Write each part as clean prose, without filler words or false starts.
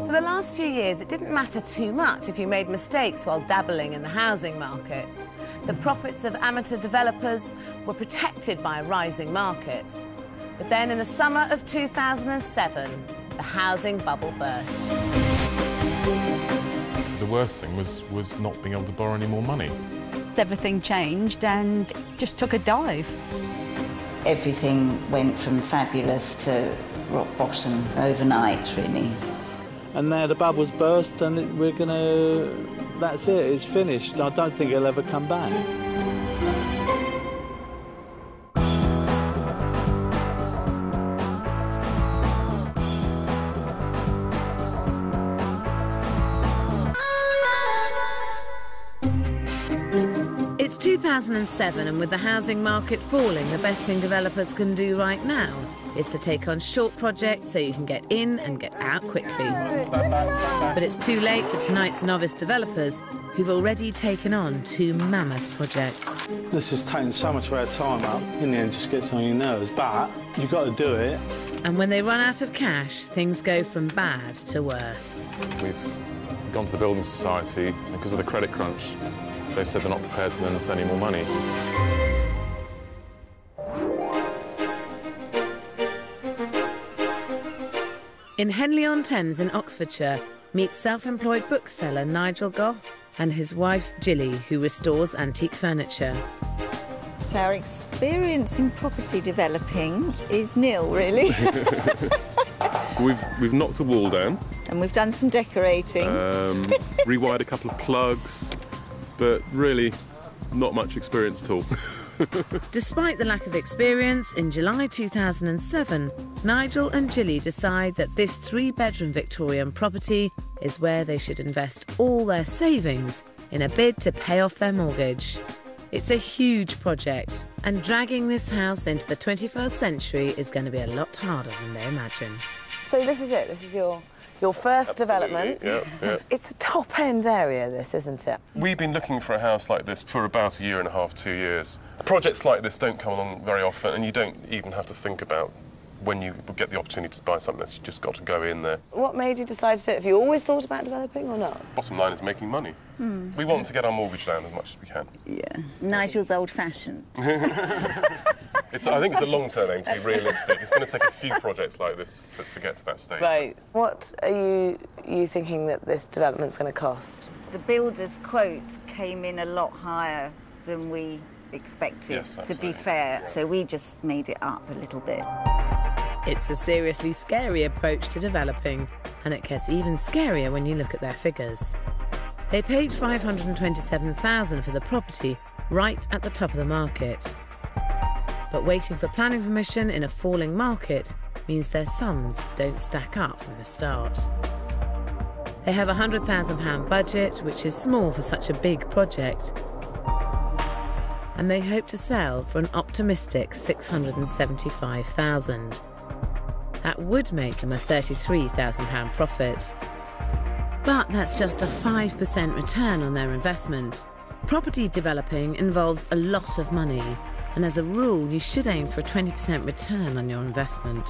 For the last few years, it didn't matter too much if you made mistakes while dabbling in the housing market. The profits of amateur developers were protected by a rising market. But then in the summer of 2007, the housing bubble burst. The worst thing was not being able to borrow any more money. Everything changed and it just took a dive. Everything went from fabulous to rock bottom overnight, really. And now the bubble's burst and that's it, it's finished. I don't think it'll ever come back. It's 2007, and with the housing market falling, the best thing developers can do right now is to take on short projects so you can get in and get out quickly. But it's too late for tonight's novice developers who've already taken on 2 mammoth projects. This has taken so much of our time up, in the end it just gets on your nerves, but you've got to do it. And when they run out of cash, things go from bad to worse. We've gone to the Building Society, and because of the credit crunch, they've said they're not prepared to lend us any more money. In Henley-on-Thames in Oxfordshire, meet self-employed bookseller Nigel Gough and his wife Gilly, who restores antique furniture. Our experience in property developing is nil, really. We've knocked a wall down. And we've done some decorating. Rewired a couple of plugs, but really not much experience at all. Despite the lack of experience, in July 2007, Nigel and Gilly decide that this 3-bedroom Victorian property is where they should invest all their savings in a bid to pay off their mortgage. It's a huge project, and dragging this house into the 21st century is going to be a lot harder than they imagine. So this is it, this is your first development. Yeah. It's a top-end area, this, isn't it? We've been looking for a house like this for about 1.5 years, 2 years. Projects like this don't come along very often, and you don't even have to think about when you get the opportunity to buy something else. You've just got to go in there. What made you decide to do it? Have you always thought about developing or not? Bottom line is making money. We want to get our mortgage down as much as we can. Yeah. Nigel's old-fashioned. I think it's a long-term aim, to be realistic. It's going to take a few projects like this to get to that stage. Right. What are you thinking that this development's going to cost? The builder's quote came in a lot higher than we expected, Yes, to be fair, so we just made it up a little bit. It's a seriously scary approach to developing, and it gets even scarier when you look at their figures. They paid $527,000 for the property, right at the top of the market. But waiting for planning permission in a falling market means their sums don't stack up from the start. They have a £100,000 budget, which is small for such a big project, and they hope to sell for an optimistic $675,000. That would make them a £33,000 profit. But that's just a 5% return on their investment. Property developing involves a lot of money, and as a rule, you should aim for a 20% return on your investment.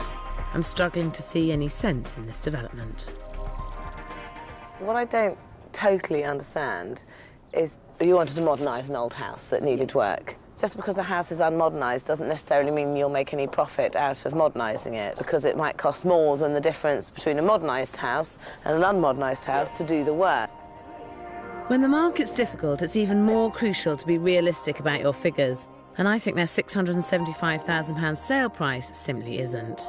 I'm struggling to see any sense in this development. What I don't totally understand is you wanted to modernise an old house that needed work. Just because a house is unmodernised doesn't necessarily mean you'll make any profit out of modernising it, because it might cost more than the difference between a modernised house and an unmodernised house to do the work. When the market's difficult, it's even more crucial to be realistic about your figures, and I think their £675,000 sale price simply isn't.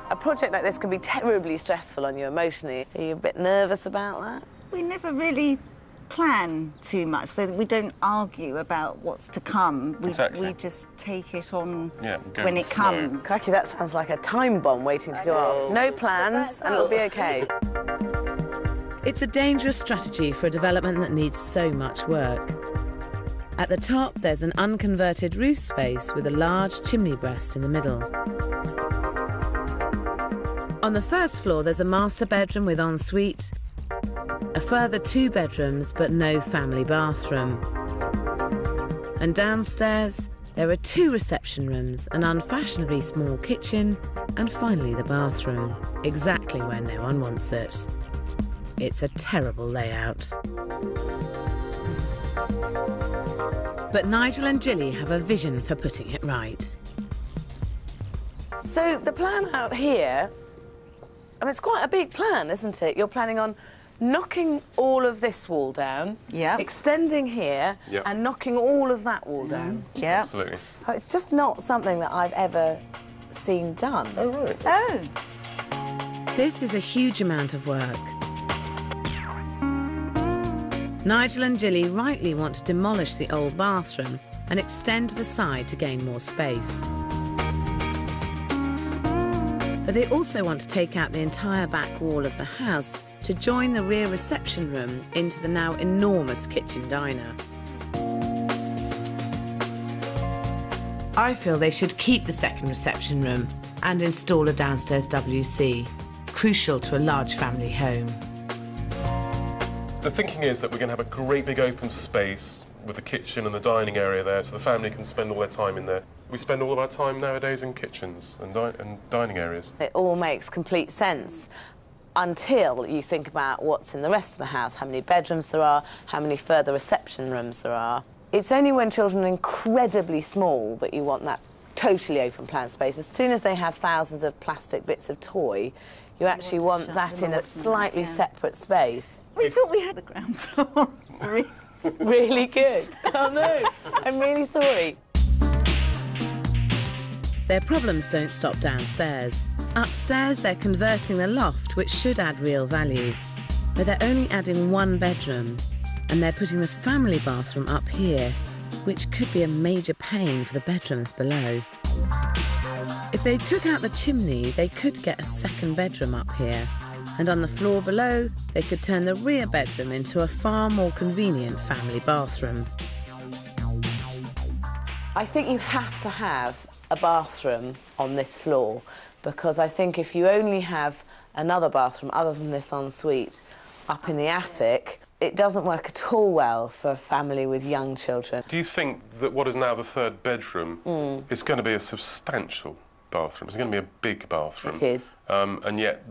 A project like this can be terribly stressful on you emotionally. Are you a bit nervous about that? We never really plan too much, so that we don't argue about what's to come. We just take it on when it comes. Crikey, that sounds like a time bomb waiting to go off. No plans, and it'll be OK. It's a dangerous strategy for a development that needs so much work. At the top, there's an unconverted roof space with a large chimney breast in the middle. On the first floor, there's a master bedroom with ensuite, a further 2 bedrooms but no family bathroom. And downstairs, There are 2 reception rooms, an unfashionably small kitchen, and finally the bathroom, exactly where no one wants it. It's a terrible layout. But Nigel and Gilly have a vision for putting it right. So the plan out here, I mean, it's quite a big plan, isn't it? You're planning on knocking all of this wall down, extending here, and knocking all of that wall down. Yeah. Absolutely. Oh, it's just not something that I've ever seen done. Oh, right. Oh. This is a huge amount of work. Nigel and Gilly rightly want to demolish the old bathroom and extend to the side to gain more space. But they also want to take out the entire back wall of the house to join the rear reception room into the now enormous kitchen diner. I feel they should keep the second reception room and install a downstairs WC, crucial to a large family home. The thinking is that we're going to have a great big open space with the kitchen and the dining area there, so the family can spend all their time in there. We spend all of our time nowadays in kitchens and dining areas. It all makes complete sense until you think about what's in the rest of the house, how many bedrooms there are, how many further reception rooms there are. It's only when children are incredibly small that you want that totally open plan space. As soon as they have thousands of plastic bits of toy, you actually want that in a slightly separate space. We thought we had the ground floor. Really good. Oh no, I'm really sorry. Their problems don't stop downstairs. Upstairs, they're converting the loft, which should add real value. But they're only adding 1 bedroom, and they're putting the family bathroom up here, which could be a major pain for the bedrooms below. If they took out the chimney, they could get a 2nd bedroom up here, and on the floor below, they could turn the rear bedroom into a far more convenient family bathroom. I think you have to have a bathroom on this floor, because I think if you only have another bathroom other than this ensuite up in the attic, it doesn't work at all well for a family with young children. Do you think that what is now the 3rd bedroom is going to be a substantial bathroom? It's going to be a big bathroom. It is. And yet,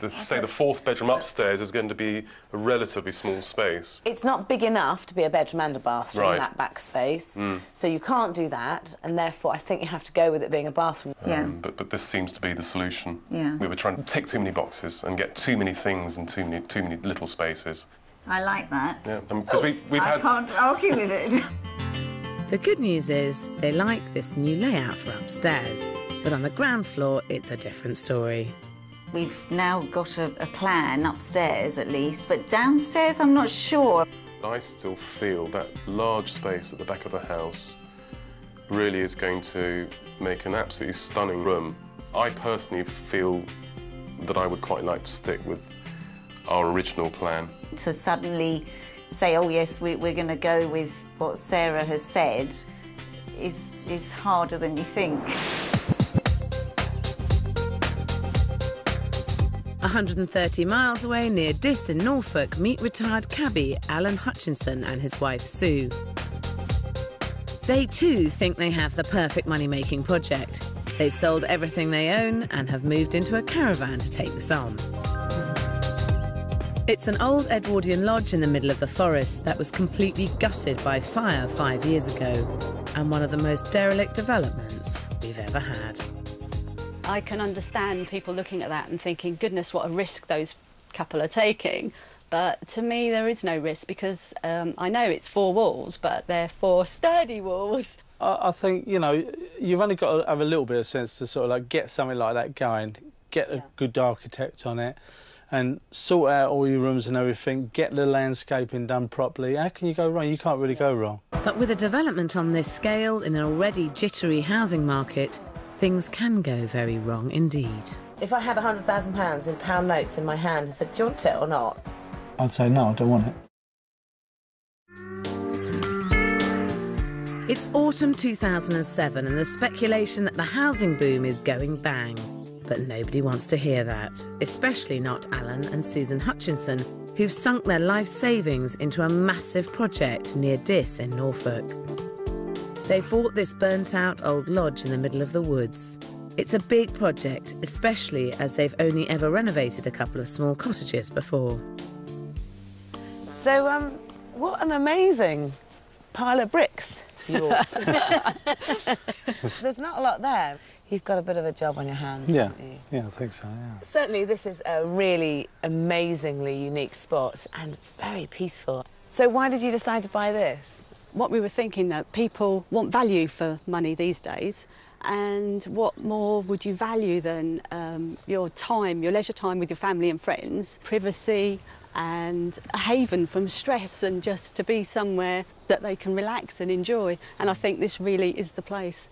say the 4th bedroom upstairs is going to be a relatively small space. It's not big enough to be a bedroom and a bathroom, that back space. So you can't do that, and therefore I think you have to go with it being a bathroom. But this seems to be the solution. Yeah. We were trying to tick too many boxes and get too many things in too many little spaces. I like that. Yeah, because I can't argue with it. The good news is they like this new layout for upstairs, but on the ground floor, it's a different story. We've now got a plan upstairs, at least, but downstairs, I'm not sure. I still feel that large space at the back of the house really is going to make an absolutely stunning room. I personally feel that I would quite like to stick with our original plan. To suddenly say, oh yes, we're going to go with what Sarah has said is harder than you think. 130 miles away near Diss in Norfolk, meet retired cabbie Alan Hutchinson and his wife Sue. They too think they have the perfect money-making project. They've sold everything they own and have moved into a caravan to take this on. It's an old Edwardian lodge in the middle of the forest that was completely gutted by fire 5 years ago, and one of the most derelict developments we've ever had. I can understand people looking at that and thinking, goodness, what a risk those couple are taking. But to me, there is no risk, because I know it's 4 walls, but they're 4 sturdy walls. I think, you know, you've only got to have a little bit of sense to sort of like get something like that going, get a good architect on it, and sort out all your rooms and everything, get the landscaping done properly. How can you go wrong? You can't really go wrong. But with a development on this scale in an already jittery housing market, things can go very wrong indeed. If I had £100,000 in pound notes in my hand and said, do you want it or not? I'd say no, I don't want it. It's autumn 2007 and the speculation that the housing boom is going bang. But nobody wants to hear that, especially not Alan and Susan Hutchinson, who've sunk their life savings into a massive project near Diss in Norfolk. They've bought this burnt-out old lodge in the middle of the woods. It's a big project, especially as they've only ever renovated a couple of small cottages before. So, what an amazing pile of bricks yours. There's not a lot there. You've got a bit of a job on your hands, haven't you? Yeah, I think so, yeah. Certainly this is a really amazingly unique spot and it's very peaceful. So why did you decide to buy this? What we were thinking, that people want value for money these days, and what more would you value than your time, your leisure time with your family and friends, privacy and a haven from stress, and just to be somewhere that they can relax and enjoy. And I think this really is the place.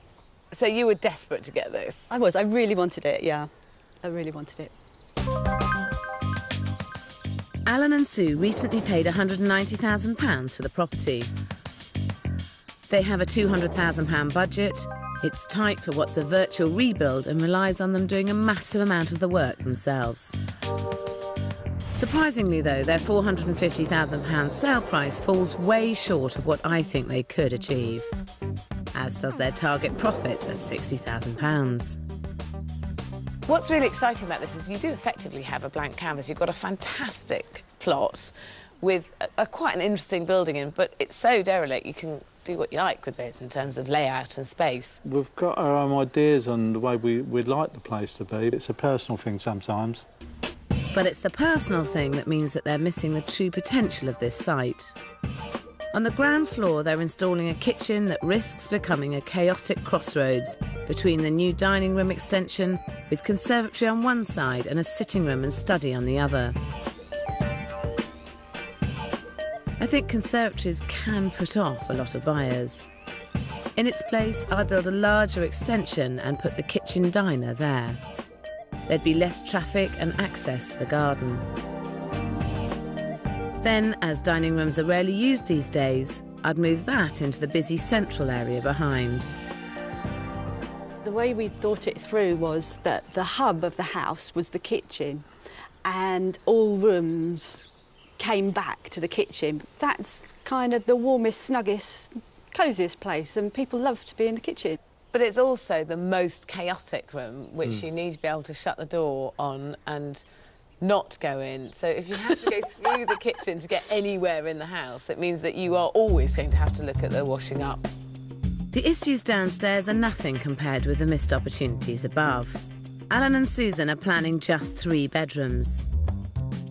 So you were desperate to get this? I was. I really wanted it, yeah. I really wanted it. Alan and Sue recently paid £190,000 for the property. They have a £200,000 budget. It's tight for what's a virtual rebuild and relies on them doing a massive amount of the work themselves. Surprisingly, though, their £450,000 sale price falls way short of what I think they could achieve, as does their target profit of £60,000. What's really exciting about this is you do effectively have a blank canvas. You've got a fantastic plot with quite an interesting building in, but it's so derelict you can do what you like with it in terms of layout and space. We've got our own ideas on the way we'd like the place to be. It's a personal thing sometimes. But it's the personal thing that means that they're missing the true potential of this site. On the ground floor, they're installing a kitchen that risks becoming a chaotic crossroads between the new dining room extension, with conservatory on one side and a sitting room and study on the other. I think conservatories can put off a lot of buyers. In its place, I'd build a larger extension and put the kitchen diner there. There'd be less traffic and access to the garden. Then, as dining rooms are rarely used these days, I'd move that into the busy central area behind. The way we thought it through was that the hub of the house was the kitchen, and all rooms came back to the kitchen. That's kind of the warmest, snuggest, cosiest place, and people love to be in the kitchen. But it's also the most chaotic room, which you need to be able to shut the door on and not go in. So if you have to go through the kitchen to get anywhere in the house, it means that you are always going to have to look at the washing up. The issues downstairs are nothing compared with the missed opportunities above. Alan and Susan are planning just 3 bedrooms.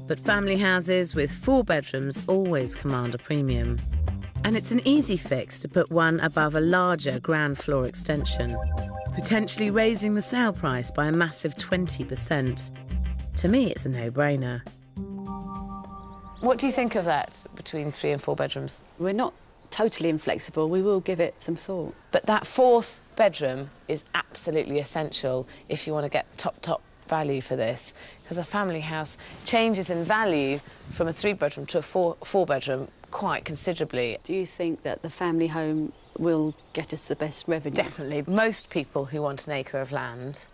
But family houses with 4 bedrooms always command a premium. And it's an easy fix to put one above a larger ground floor extension, potentially raising the sale price by a massive 20%. To me, it's a no-brainer. What do you think of that, between 3 and 4 bedrooms? We're not totally inflexible. We will give it some thought. But that 4th bedroom is absolutely essential if you want to get top value for this, because a family house changes in value from a 3-bedroom to a 4-bedroom quite considerably. Do you think that the family home will get us the best revenue? Definitely. Most people who want an acre of land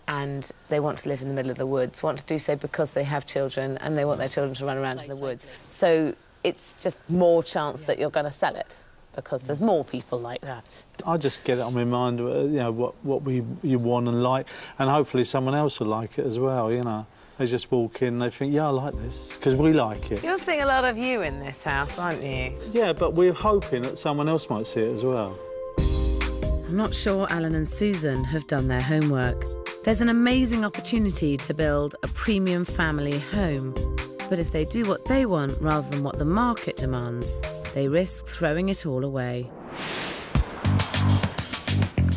and they want to live in the middle of the woods want to do so because they have children and they want their children to run around in the woods. So it's just more chance that you're going to sell it because there's more people like that. I just get it on my mind, you know, what you want and like, and hopefully someone else will like it as well, you know. They just walk in and they think, yeah, I like this, because we like it. You're seeing a lot of you in this house, aren't you? Yeah, but we're hoping that someone else might see it as well. I'm not sure Alan and Susan have done their homework. There's an amazing opportunity to build a premium family home. But if they do what they want rather than what the market demands, they risk throwing it all away.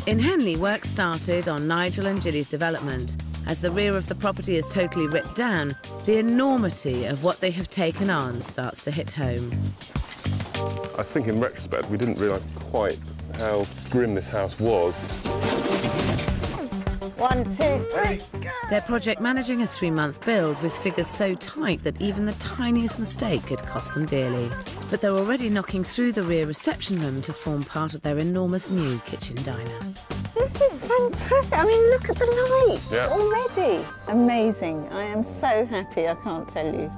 In Henley, work started on Nigel and Gilly's development. As the rear of the property is totally ripped down, the enormity of what they have taken on starts to hit home. I think in retrospect, we didn't realise quite how grim this house was. 1, 2, 3, go! They're project managing a 3-month build with figures so tight that even the tiniest mistake could cost them dearly. But they're already knocking through the rear reception room to form part of their enormous new kitchen diner. This is fantastic. I mean, look at the lights already. Amazing. I am so happy, I can't tell you.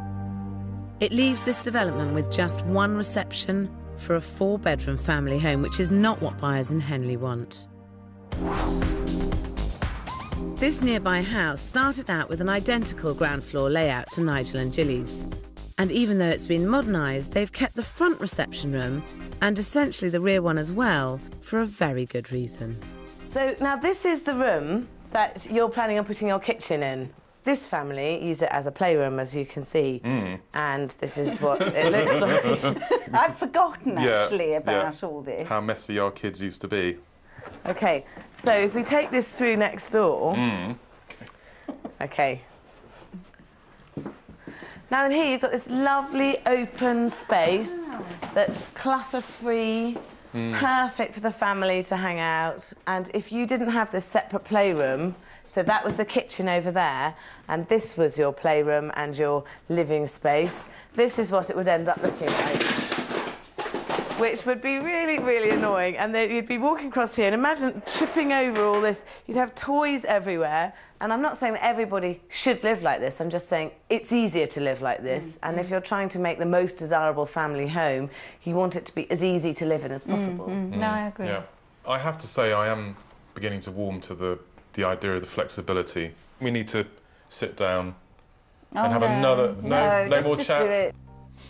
It leaves this development with just 1 reception, for a 4-bedroom family home, which is not what buyers in Henley want. This nearby house started out with an identical ground floor layout to Nigel and Gilly's. And even though it's been modernised, they've kept the front reception room and essentially the rear one as well, for a very good reason. So now this is the room that you're planning on putting your kitchen in. This family use it as a playroom, as you can see, and this is what it looks like. I've forgotten, actually, about all this. How messy our kids used to be. OK, so if we take this through next door... OK. Now in here you've got this lovely open space that's clutter-free, perfect for the family to hang out. And if you didn't have this separate playroom, so that was the kitchen over there, and this was your playroom and your living space, this is what it would end up looking like. Which would be really, really annoying. And then you'd be walking across here and imagine tripping over all this. You'd have toys everywhere. And I'm not saying that everybody should live like this. I'm just saying it's easier to live like this. And if you're trying to make the most desirable family home, you want it to be as easy to live in as possible. No, I agree. Yeah. I have to say I am beginning to warm to the idea of the flexibility. We need to sit down and have another... No more just chats. do it.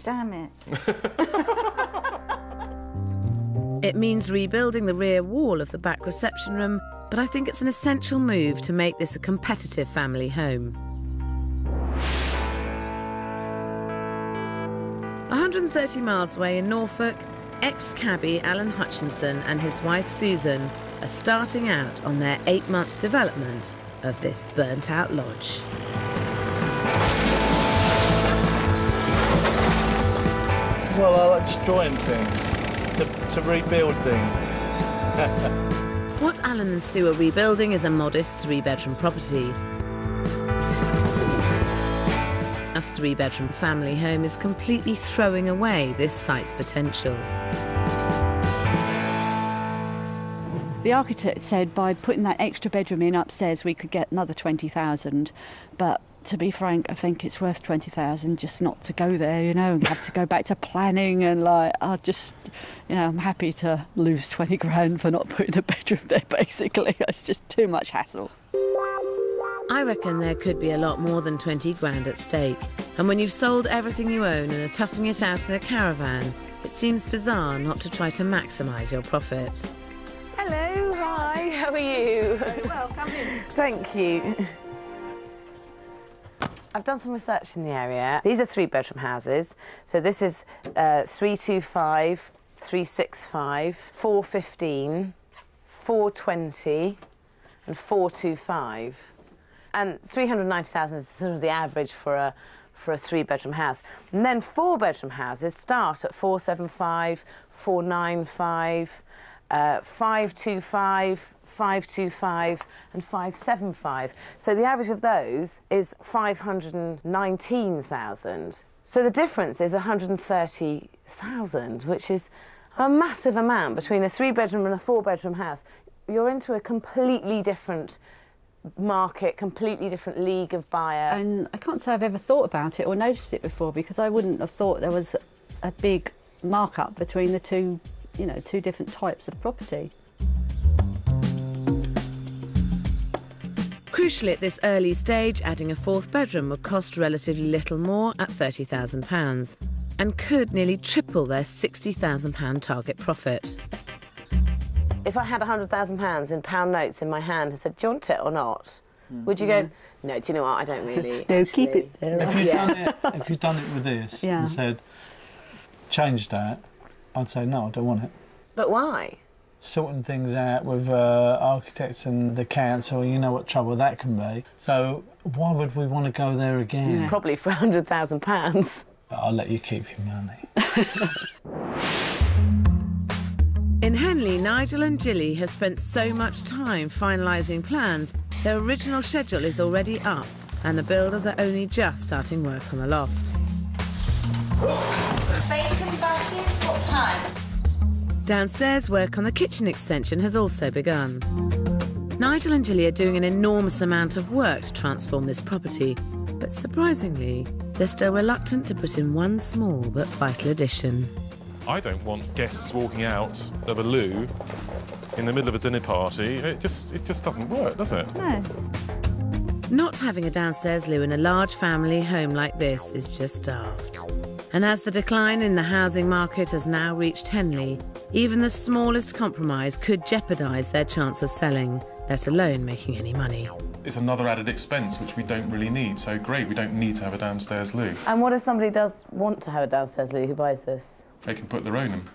Damn it. It means rebuilding the rear wall of the back reception room, but I think it's an essential move to make this a competitive family home. 130 miles away in Norfolk, ex-cabbie Alan Hutchinson and his wife Susan are starting out on their 8-month development of this burnt-out lodge. Well, I like destroying things, to rebuild things. What Alan and Sue are rebuilding is a modest 3-bedroom property. A 3-bedroom family home is completely throwing away this site's potential. The architect said by putting that extra bedroom in upstairs we could get another 20,000, but to be frank, I think it's worth 20,000 just not to go there, you know, and have to go back to planning and I just, I'm happy to lose 20 grand for not putting a bedroom there, basically. It's just too much hassle. I reckon there could be a lot more than 20 grand at stake. And when you've sold everything you own and are toughing it out in a caravan, it seems bizarre not to try to maximise your profit. Hello, hi, how are you? Very well, come in. Thank you. I've done some research in the area. These are 3-bedroom houses. So this is 325, 365, 415, 420 and 425. And 390,000 is sort of the average for a 3-bedroom house. And then 4-bedroom houses start at 475, 495, 525, 525 and 575. So the average of those is 519,000. So the difference is 130,000, which is a massive amount between a 3-bedroom and a 4-bedroom house. You're into a completely different market, completely different league of buyer. And I can't say I've ever thought about it or noticed it before, because I wouldn't have thought there was a big markup between the two, two different types of property. Crucially, at this early stage, adding a 4th bedroom would cost relatively little more at £30,000 and could nearly triple their £60,000 target profit. If I had £100,000 in pound notes in my hand and said, do you want it or not? Would you go, no, do you know what, I don't really. No, actually. keep it there. If you'd done it with this and said, change that, I'd say, no, I don't want it. But why? Sorting things out with architects and the council, you know what trouble that can be. So why would we want to go there again? Yeah. Probably for £100,000. I'll let you keep your money. In Henley, Nigel and Gilly have spent so much time finalising plans, their original schedule is already up and the builders are only just starting work on the loft. Bacon buses, what time? Downstairs, work on the kitchen extension has also begun. Nigel and Gilly are doing an enormous amount of work to transform this property, but surprisingly, they're still reluctant to put in one small but vital addition. I don't want guests walking out of a loo in the middle of a dinner party. It just doesn't work, does it? No. Not having a downstairs loo in a large family home like this is just daft. And as the decline in the housing market has now reached Henley, even the smallest compromise could jeopardise their chance of selling, let alone making any money. It's another added expense which we don't really need, so great, we don't need to have a downstairs loo. And what if somebody does want to have a downstairs loo who buys this? They can put their own in.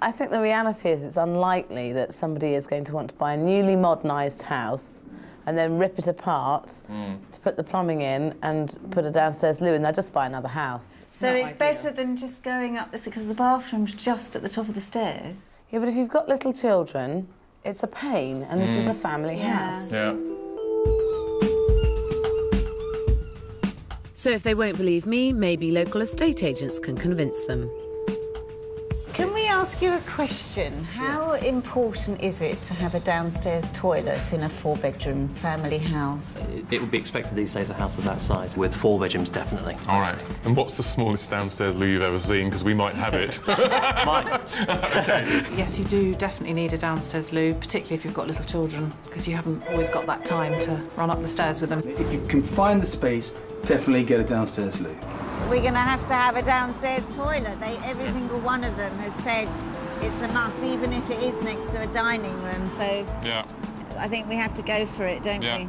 I think the reality is it's unlikely that somebody is going to want to buy a newly modernised house and then rip it apart to put the plumbing in and put a downstairs loo in. They'll just buy another house. So it's better than just going up this, because the bathroom's just at the top of the stairs. Yeah, but if you've got little children, it's a pain, and this is a family house. Yeah. So if they won't believe me, maybe local estate agents can convince them. Can we ask you a question? How important is it to have a downstairs toilet in a 4-bedroom family house? It would be expected these days, a house of that size. With 4 bedrooms, definitely. All right. And what's the smallest downstairs loo you've ever seen? Because we might have it. Mine. OK. Yes, you do definitely need a downstairs loo, particularly if you've got little children, because you haven't always got that time to run up the stairs with them. If you can find the space, definitely get a downstairs loo. We're going to have a downstairs toilet. Every single one of them has said it's a must, even if it is next to a dining room. So yeah, I think we have to go for it, don't we?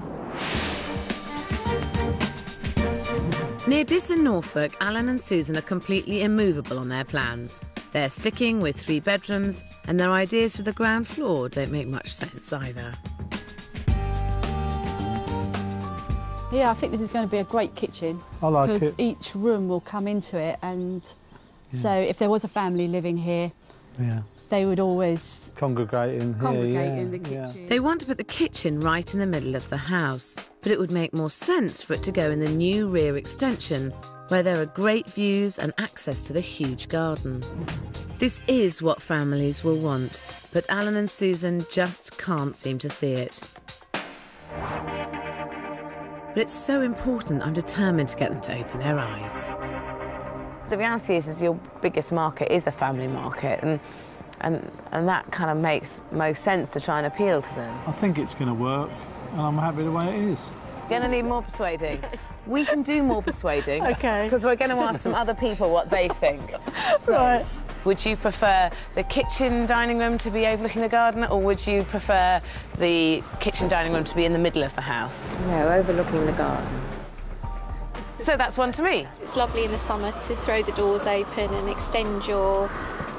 Near Diss in Norfolk, Alan and Susan are completely immovable on their plans. They're sticking with 3 bedrooms, and their ideas for the ground floor don't make much sense either. Yeah, I think this is going to be a great kitchen. I like it. Because each room will come into it, and so if there was a family living here, they would always congregate in the kitchen. They want to put the kitchen right in the middle of the house, but it would make more sense for it to go in the new rear extension, where there are great views and access to the huge garden. This is what families will want, but Alan and Susan just can't seem to see it. But it's so important, I'm determined to get them to open their eyes. The reality is your biggest market is a family market, and that kind of makes most sense to try and appeal to them. I think it's going to work, and I'm happy the way it is. Going to need more persuading. We can do more persuading. OK. Because we're going to ask some other people what they think. So, right. Would you prefer the kitchen dining room to be overlooking the garden, or would you prefer the kitchen dining room to be in the middle of the house? No, overlooking the garden. So that's one to me. It's lovely in the summer to throw the doors open and extend your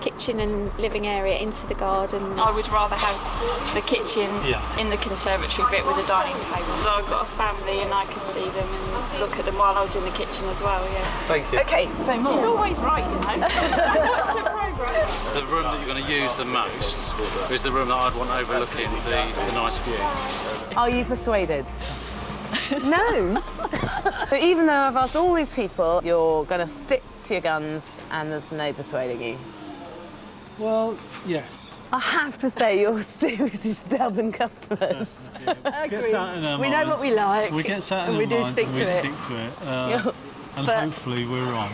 kitchen and living area into the garden. I would rather have the kitchen in the conservatory bit with a dining table. So I've got a family and I could see them and look at them while I was in the kitchen as well, Thank you. OK, so she's always right, you know. I watched the programme. The room that you're going to use the most is the room that I'd want overlooking the nice view. Are you persuaded? No. But even though I've asked all these people, you're going to stick to your guns and there's no persuading you? Well, yes. I have to say, you're seriously stubborn customers. We know what we like. We get something and we do stick to it. And hopefully we're on.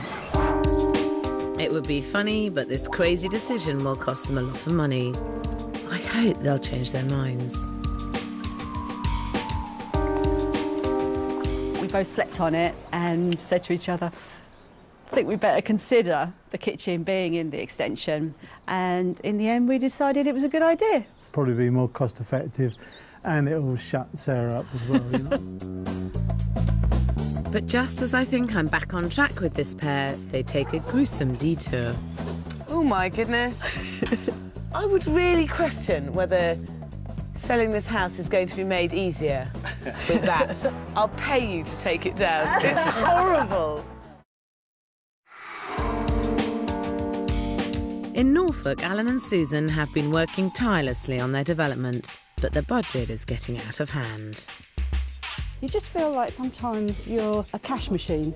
It would be funny, but this crazy decision will cost them a lot of money. I hope they'll change their minds. We both slept on it and said to each other, I think we better consider the kitchen being in the extension, and in the end we decided it was a good idea. Probably be more cost effective, and it'll shut Sarah up as well, you know. But just as I think I'm back on track with this pair, they take a gruesome detour. Oh my goodness. I would really question whether selling this house is going to be made easier with that. I'll pay you to take it down. It's horrible. In Norfolk, Alan and Susan have been working tirelessly on their development, but the budget is getting out of hand. You just feel like sometimes you're a cash machine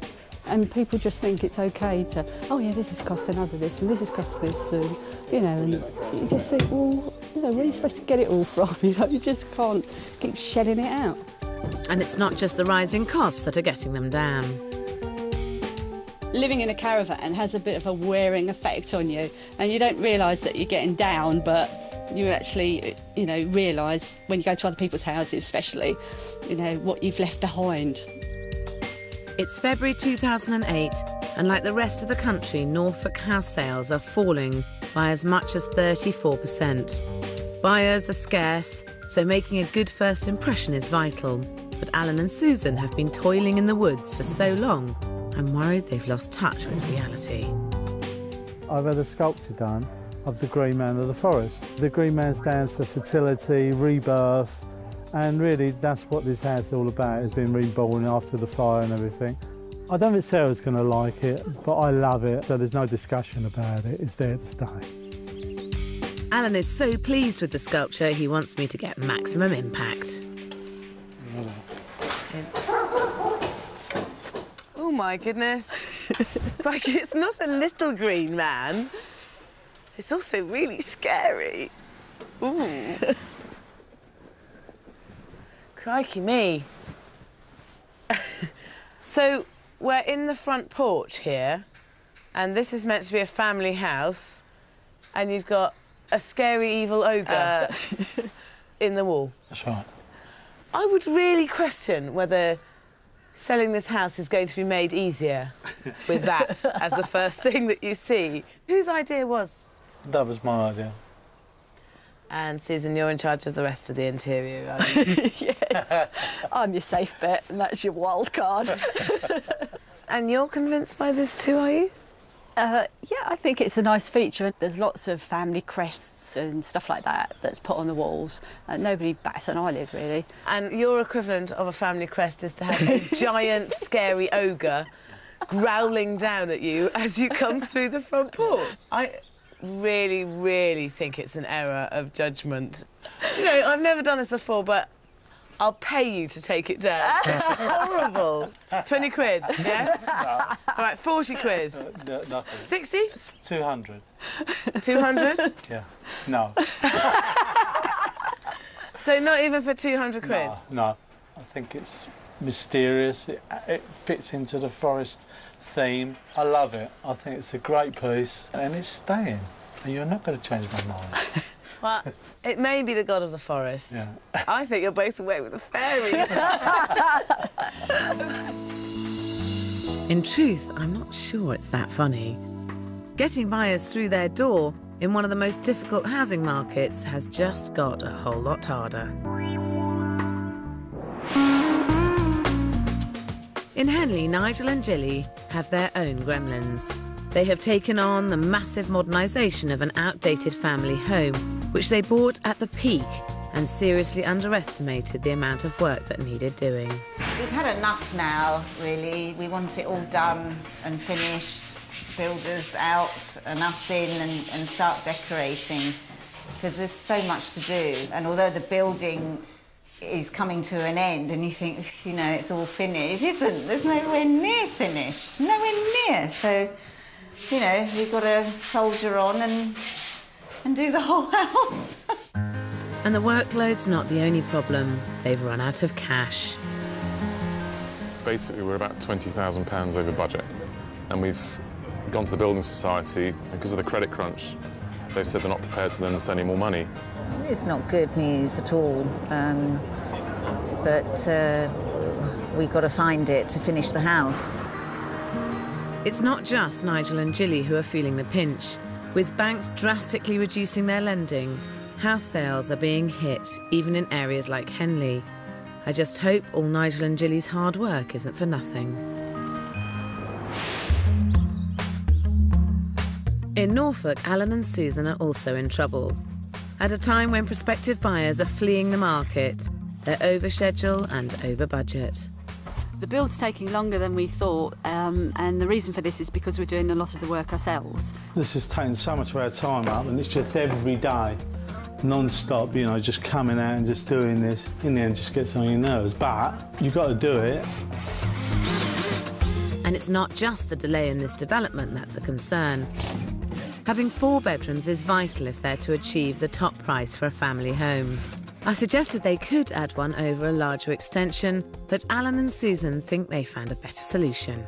and people just think it's OK to, oh yeah, this has cost another this and this has cost this, and, you know, and you just think, well, you know, where are you supposed to get it all from? You just can't keep shelling it out. And it's not just the rising costs that are getting them down. Living in a caravan has a bit of a wearing effect on you, and you don't realise that you're getting down, but you actually, you know, realise when you go to other people's houses especially, you know, what you've left behind. It's February 2008, and like the rest of the country, Norfolk house sales are falling by as much as 34%. Buyers are scarce, so making a good first impression is vital. But Alan and Susan have been toiling in the woods for so long, I'm worried they've lost touch with reality. I've had a sculpture done of the Green Man of the Forest. The Green Man stands for fertility, rebirth, and really that's what this house is all about. It's been reborn after the fire and everything. I don't think Sarah's going to like it, but I love it, so there's no discussion about it. It's there to stay. Alan is so pleased with the sculpture, he wants me to get maximum impact. Oh my goodness. Like, it's not a little green man. It's also really scary. Ooh. Crikey me. So, we're in the front porch here, and this is meant to be a family house, and you've got a scary evil ogre in the wall. That's right. I would really question whether selling this house is going to be made easier with that as the first thing that you see. Whose idea was? That was my idea. And Susan, you're in charge of the rest of the interior, aren't you? Yes. I'm your safe bet, and that's your wild card. And you're convinced by this too, are you? Yeah, I think it's a nice feature. There's lots of family crests and stuff like that that's put on the walls. Nobody bats an eyelid, really. And your equivalent of a family crest is to have a giant, scary ogre growling down at you as you come through the front porch. I really, really think it's an error of judgment. Do you know, I've never done this before, but I'll pay you to take it down. It's horrible. 20 quid, yeah? No. All right, 40 quid. No, nothing. 60? 200. 200? Yeah. No. So not even for 200 quid? No. I think it's mysterious. It fits into the forest theme. I love it. I think it's a great piece, and it's staying. And you're not going to change my mind. Well, it may be the god of the forest. Yeah. I think you're both away with the fairies. In truth, I'm not sure it's that funny. Getting buyers through their door in one of the most difficult housing markets has just got a whole lot harder. In Henley, Nigel and Jilly have their own gremlins. They have taken on the massive modernisation of an outdated family home, which they bought at the peak and seriously underestimated the amount of work that needed doing. We've had enough now, really. We want it all done and finished, builders out and us in, and start decorating, because there's so much to do. And although the building is coming to an end and you think, you know, it's all finished, it isn't. There's nowhere near finished, nowhere near. So, you know, we've got to soldier on and do the whole house. And the workload's not the only problem. They've run out of cash. Basically, we're about £20,000 over budget, and we've gone to the Building Society, and because of the credit crunch, they've said they're not prepared to lend us any more money. It's not good news at all, but we've got to find it to finish the house. It's not just Nigel and Jilly who are feeling the pinch. With banks drastically reducing their lending, house sales are being hit, even in areas like Henley. I just hope all Nigel and Jilly's hard work isn't for nothing. In Norfolk, Alan and Susan are also in trouble. At a time when prospective buyers are fleeing the market, they're over schedule and over budget. The build's taking longer than we thought, and the reason for this is because we're doing a lot of the work ourselves. This is taking so much of our time up, and it's just every day, non-stop, you know, just coming out and just doing this. In the end, just gets on your nerves, but you've got to do it. And it's not just the delay in this development that's a concern. Having 4 bedrooms is vital if they're to achieve the top price for a family home. I suggested they could add one over a larger extension, but Alan and Susan think they found a better solution.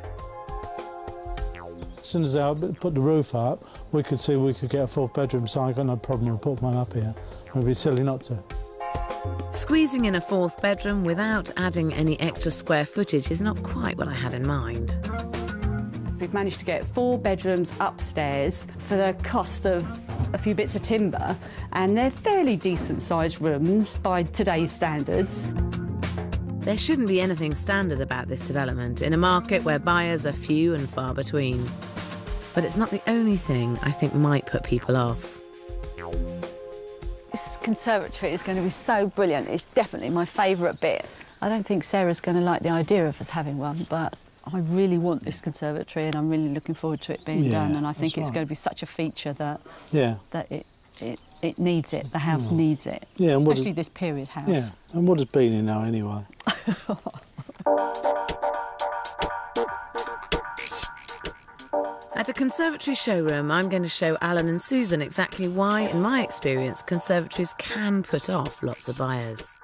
As soon as I put the roof up, we could see we could get a 4th bedroom, so I got no problem with putting one up here. It would be silly not to. Squeezing in a 4th bedroom without adding any extra square footage is not quite what I had in mind. We've managed to get 4 bedrooms upstairs for the cost of a few bits of timber, and they're fairly decent-sized rooms by today's standards. There shouldn't be anything standard about this development in a market where buyers are few and far between. But it's not the only thing I think might put people off. This conservatory is going to be so brilliant. It's definitely my favourite bit. I don't think Sarah's going to like the idea of us having one, but I really want this conservatory and I'm really looking forward to it being done, and I think it's going to be such a feature that it needs it, the house needs it, especially this period house. Yeah, and what does Beeny know anyway? At a conservatory showroom, I'm going to show Alan and Susan exactly why, in my experience, conservatories can put off lots of buyers.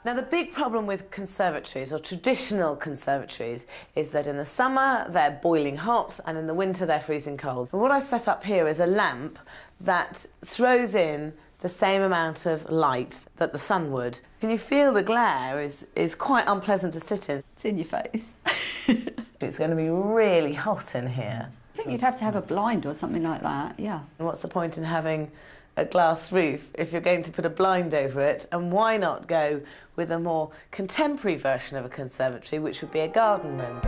Now, the big problem with conservatories, or traditional conservatories, is that in the summer they're boiling hot and in the winter they're freezing cold. And what I've set up here is a lamp that throws in the same amount of light that the sun would. Can you feel the glare is quite unpleasant to sit in? It's in your face. It's going to be really hot in here. I think you'd have to have a blind or something like that, yeah. And what's the point in having a glass roof if you're going to put a blind over it? And why not go with a more contemporary version of a conservatory, which would be a garden room?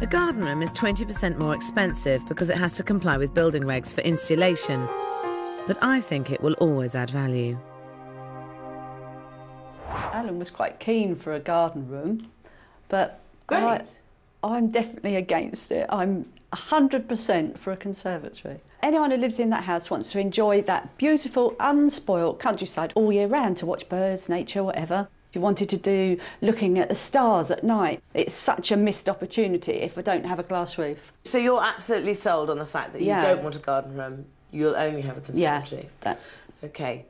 A garden room is 20% more expensive because it has to comply with building regs for installation. But I think it will always add value. Alan was quite keen for a garden room, but I'm definitely against it. I'm 100% for a conservatory. Anyone who lives in that house wants to enjoy that beautiful, unspoilt countryside all year round, to watch birds, nature, whatever. If you wanted to do looking at the stars at night, it's such a missed opportunity if we don't have a glass roof. So you're absolutely sold on the fact that you don't want a garden room, you'll only have a conservatory? Yeah. OK.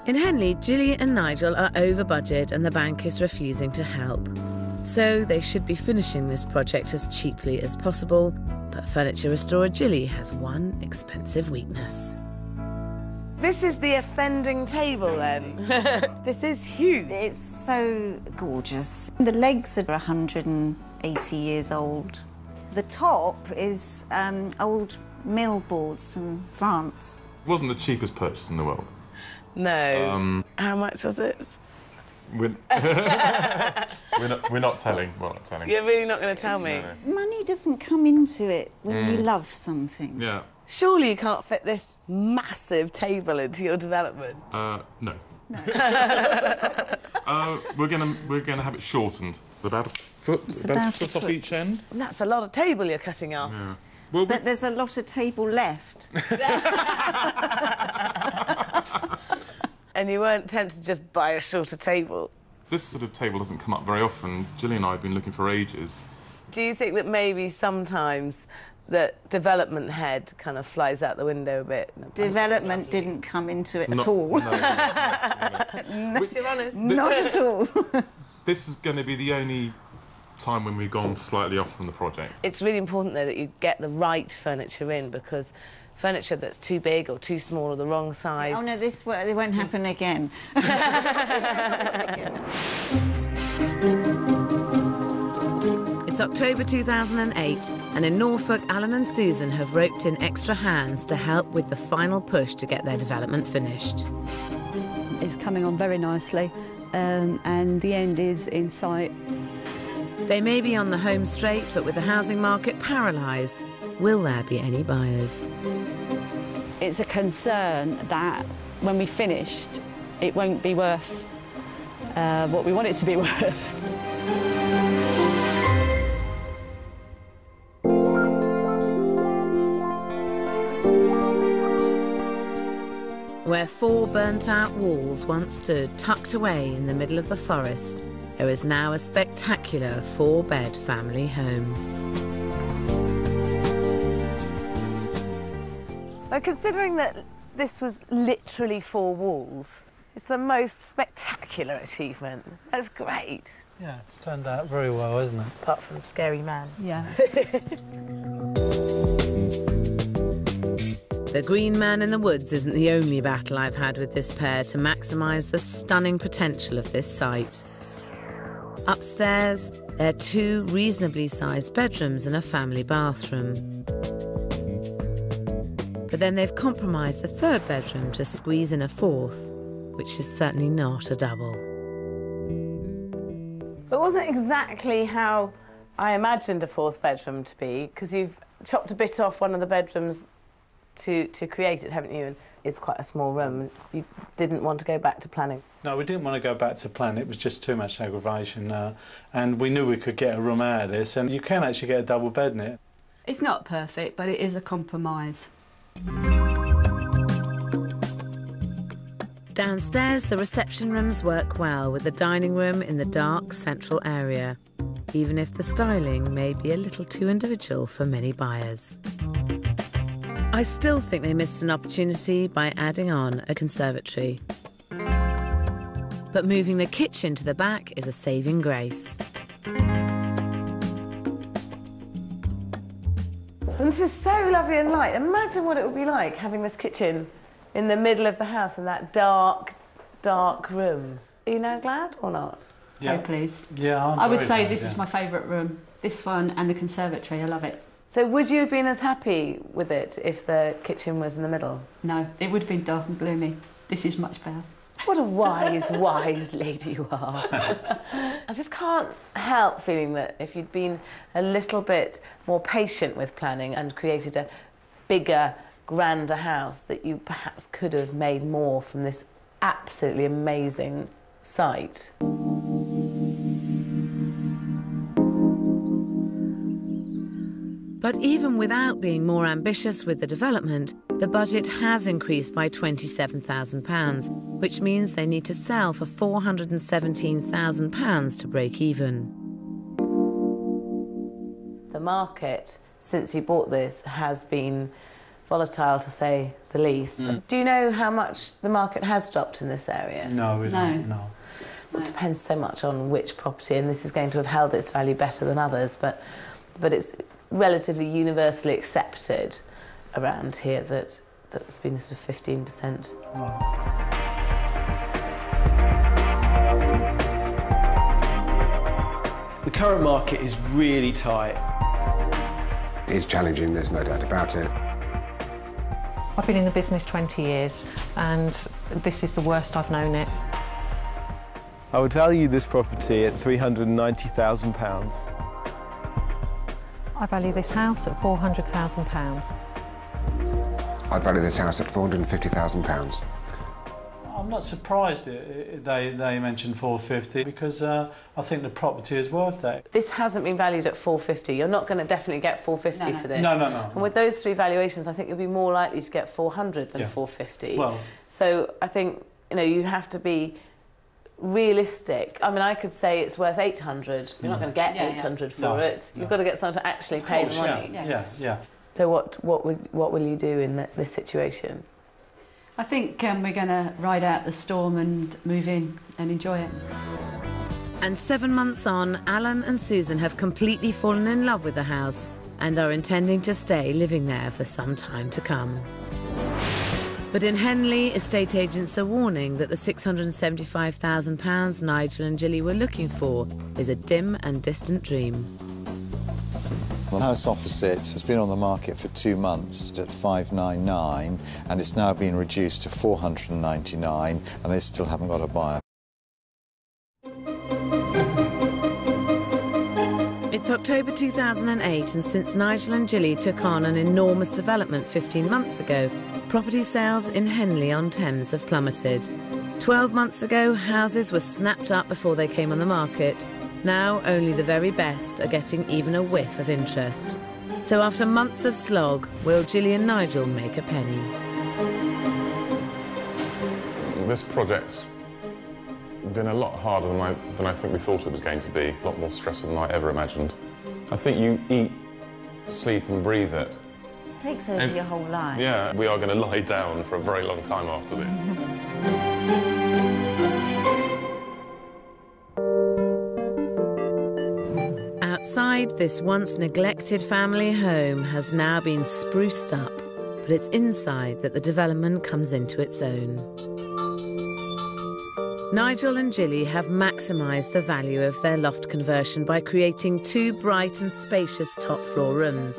In Henley, Gilly and Nigel are over budget and the bank is refusing to help. So they should be finishing this project as cheaply as possible, but furniture restorer Gilly has one expensive weakness. This is the offending table, then. This is huge. It's so gorgeous. The legs are 180 years old. The top is old mill boards from France. It wasn't the cheapest purchase in the world. No. How much was it? We're not telling. We're not telling. You're really not going to tell me? No. Money doesn't come into it when you love something. Yeah. Surely you can't fit this massive table into your development? No. We're gonna have it shortened. About a foot. About a foot off each end. And that's a lot of table you're cutting off. Yeah. Well, but there's a lot of table left. And you weren't tempted to just buy a shorter table? This sort of table doesn't come up very often. Gilly and I have been looking for ages. Do you think that maybe sometimes the development head kind of flies out the window a bit? Development didn't come into it at all. No. Unless you're honest. Not at all. This is going to be the only time when we've gone slightly off from the project. It's really important, though, that you get the right furniture in, because furniture that's too big or too small or the wrong size... Oh, no, it won't happen again. It's October 2008, and in Norfolk, Alan and Susan have roped in extra hands to help with the final push to get their development finished. It's coming on very nicely, and the end is in sight. They may be on the home straight, but with the housing market paralysed, will there be any buyers? It's a concern that when we finished, it won't be worth what we want it to be worth. Where 4 burnt-out walls once stood tucked away in the middle of the forest, there is now a spectacular 4-bed family home. But considering that this was literally 4 walls, It's the most spectacular achievement. That's great. Yeah, it's turned out very well, isn't it? Apart from the scary man. Yeah. The green man in the woods isn't the only battle I've had with this pair to maximise the stunning potential of this site. Upstairs, there are 2 reasonably sized bedrooms and a family bathroom. But then they've compromised the 3rd bedroom to squeeze in a 4th, which is certainly not a double. But it wasn't exactly how I imagined a 4th bedroom to be, because you've chopped a bit off one of the bedrooms to create it, haven't you? And it's quite a small room. You didn't want to go back to planning? No, we didn't want to go back to plan. It was just too much aggravation. And we knew we could get a room out of this, and you can actually get a double bed in it. It's not perfect, but it is a compromise. Downstairs, the reception rooms work well with the dining room in the dark central area, even if the styling may be a little too individual for many buyers. I still think they missed an opportunity by adding on a conservatory. But moving the kitchen to the back is a saving grace. And this is so lovely and light. Imagine what it would be like having this kitchen in the middle of the house in that dark, dark room. Are you now glad or not? Yeah. Very pleased. Yeah, I would say this is my favourite room. This one and the conservatory, I love it. So would you have been as happy with it if the kitchen was in the middle? No, it would have been dark and gloomy. This is much better. What a wise, wise lady you are. I just can't help feeling that if you'd been a little bit more patient with planning and created a bigger, grander house, that you perhaps could have made more from this absolutely amazing site. But even without being more ambitious with the development, the budget has increased by £27,000, which means they need to sell for £417,000 to break even. The market, since you bought this, has been volatile, to say the least. Do you know how much the market has dropped in this area? No, we don't. No. It depends so much on which property, and this is going to have held its value better than others, but it's relatively universally accepted around here that that's been sort of 15%. The current market is really tight. It's challenging, there's no doubt about it. I've been in the business 20 years and this is the worst I've known it. I would value this property at £390,000. I value this house at £400,000. I value this house at £450,000. I'm not surprised they mentioned 450 because I think the property is worth that. This hasn't been valued at 450. You're not going to definitely get 450 for this. No. And with those 3 valuations, I think you'll be more likely to get 400 than 450. Well, so I think you have to be realistic. I mean, I could say it's worth 800. You're not going to get 800 for it. You've got to get someone to actually pay the money. Yeah. So what will you do in this situation? I think we're going to ride out the storm and move in and enjoy it. And 7 months on, Alan and Susan have completely fallen in love with the house and are intending to stay living there for some time to come. But in Henley, estate agents are warning that the £675,000 Nigel and Gilly were looking for is a dim and distant dream. The house opposite has been on the market for 2 months at $599 and it's now been reduced to $499 and they still haven't got a buyer. It's October 2008 and since Nigel and Gilly took on an enormous development 15 months ago, property sales in Henley-on-Thames have plummeted. 12 months ago, houses were snapped up before they came on the market. Now, only the very best are getting even a whiff of interest. So after months of slog, will Gilly and Nigel make a penny? This project's been a lot harder than I think we thought it was going to be. A lot more stressful than I ever imagined. I think you eat, sleep and breathe it. Takes over your whole life. Yeah, we are going to lie down for a very long time after this. outside, this once neglected family home has now been spruced up, but it's inside that the development comes into its own. Nigel and Gilly have maximised the value of their loft conversion by creating 2 bright and spacious top-floor rooms.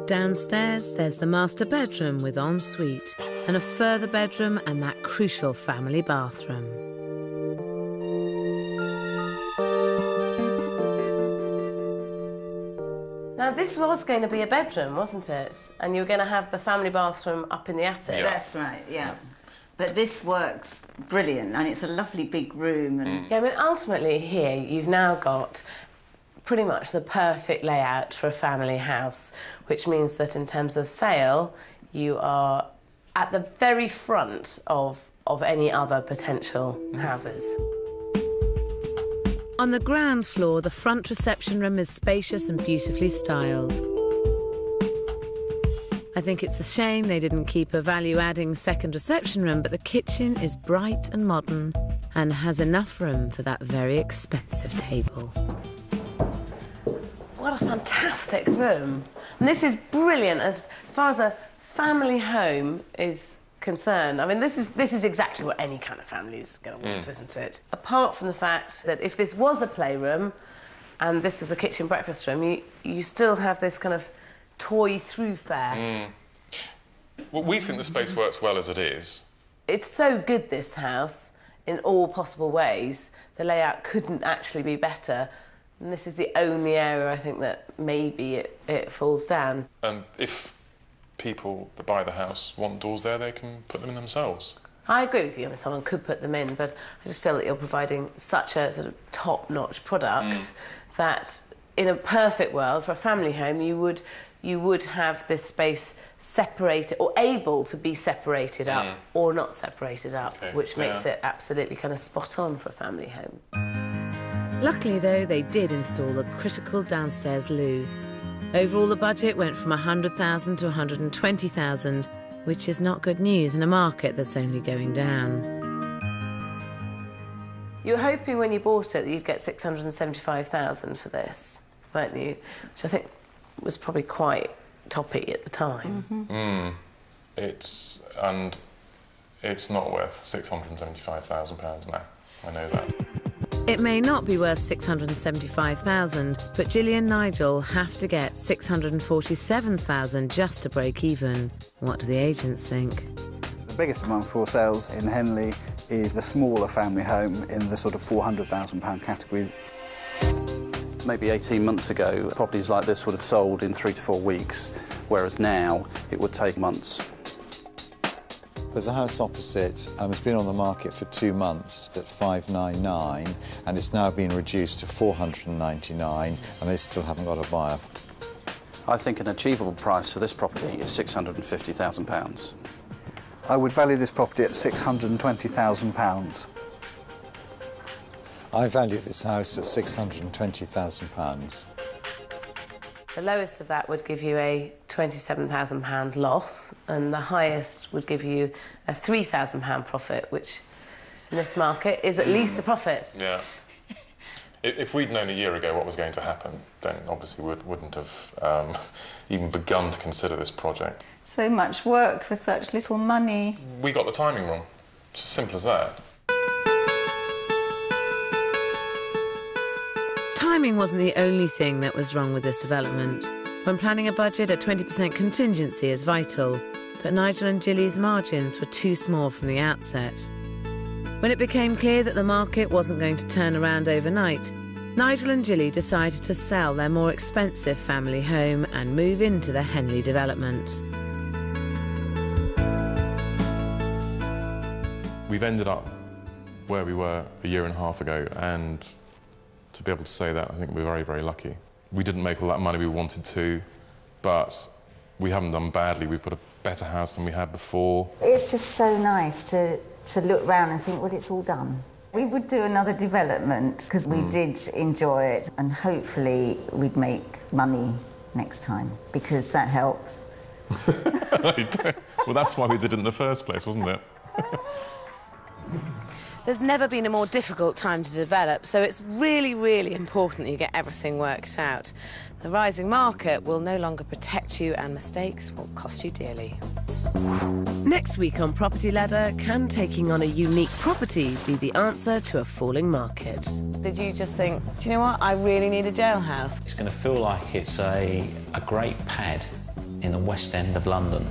Downstairs, there's the master bedroom with ensuite, and a further bedroom and that crucial family bathroom. Now, this was going to be a bedroom, wasn't it? And you were going to have the family bathroom up in the attic. Yeah. That's right, yeah. But this works brilliant, and it's a lovely big room. And Yeah, I mean, ultimately here you've now got pretty much the perfect layout for a family house, which means that in terms of sale, you are at the very front of any other potential houses. On the ground floor, the front reception room is spacious and beautifully styled. I think it's a shame they didn't keep a value-adding second reception room, but the kitchen is bright and modern and has enough room for that very expensive table. What a fantastic room. And this is brilliant as far as a family home is concerned. I mean, this is exactly what any kind of family is going to want, isn't it? Apart from the fact that if this was a playroom and this was a kitchen breakfast room, you still have this kind of toy thoroughfare. Well, we think the space works well as it is. It's so good, this house, in all possible ways. The layout couldn't actually be better. And this is the only area I think that maybe it falls down. And if people that buy the house want doors there, they can put them in themselves. I agree with you, and someone could put them in, but I just feel that you're providing such a sort of top-notch product that in a perfect world, for a family home, you would have this space separated, or able to be separated up, or not separated up, which makes it absolutely kind of spot on for a family home. Luckily, though, they did install the critical downstairs loo. Overall, the budget went from £100,000 to £120,000, which is not good news in a market that's only going down. You were hoping when you bought it that you'd get £675,000 for this, weren't you? Which I think was probably quite toppy at the time. It's not worth £675,000 now. I know that. It may not be worth £675,000, but Gilly and Nigel have to get £647,000 just to break even. What do the agents think? The biggest among for sales in Henley is the smaller family home in the sort of £400,000 category. Maybe 18 months ago, properties like this would have sold in 3 to 4 weeks, whereas now it would take months. There's a house opposite, it's been on the market for 2 months at $599, and it's now been reduced to $499, and they still haven't got a buyer. I think an achievable price for this property is £650,000. I would value this property at £620,000. I value this house at £620,000. The lowest of that would give you a £27,000 loss, and the highest would give you a £3,000 profit, which in this market is at least a profit. Yeah. If we'd known a year ago what was going to happen, then obviously we wouldn't have even begun to consider this project. So much work for such little money. We got the timing wrong. It's as simple as that. Timing wasn't the only thing that was wrong with this development. When planning a budget, a 20% contingency is vital, but Nigel and Gilly's margins were too small from the outset. When it became clear that the market wasn't going to turn around overnight, Nigel and Gilly decided to sell their more expensive family home and move into the Henley development. We've ended up where we were a year and a half ago, and to be able to say that, I think we're very, very lucky. We didn't make all that money we wanted to, but we haven't done badly. We've got a better house than we had before. It's just so nice to look round and think, well, it's all done. We would do another development because we did enjoy it, and hopefully we'd make money next time, because that helps. Well, that's why we did it in the first place, wasn't it? There's never been a more difficult time to develop, so it's really, really important that you get everything worked out. The rising market will no longer protect you, and mistakes will cost you dearly. Next week on Property Ladder, can taking on a unique property be the answer to a falling market? Did you just think, do you know what, I really need a jailhouse? It's going to feel like it's a great pad in the West End of London.